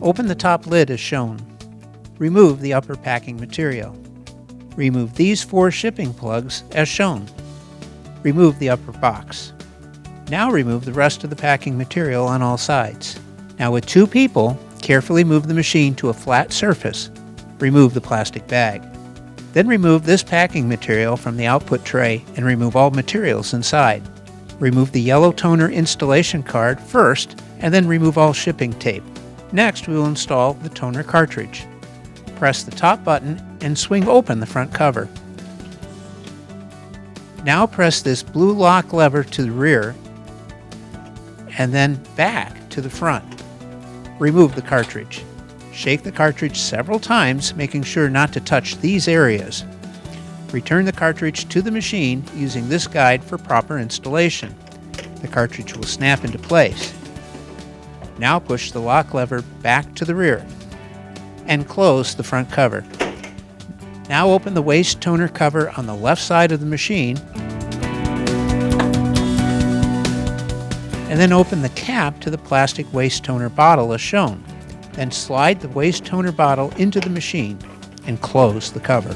Open the top lid as shown. Remove the upper packing material. Remove these 4 shipping plugs as shown. Remove the upper box. Now remove the rest of the packing material on all sides. Now with 2 people, carefully move the machine to a flat surface. Remove the plastic bag. Then remove this packing material from the output tray and remove all materials inside. Remove the yellow toner installation card first and then remove all shipping tape. Next, we will install the toner cartridge. Press the top button and swing open the front cover. Now press this blue lock lever to the rear and then back to the front. Remove the cartridge. Shake the cartridge several times, making sure not to touch these areas. Return the cartridge to the machine using this guide for proper installation. The cartridge will snap into place. Now push the lock lever back to the rear and close the front cover. Now open the waste toner cover on the left side of the machine and then open the cap to the plastic waste toner bottle as shown. Then slide the waste toner bottle into the machine and close the cover.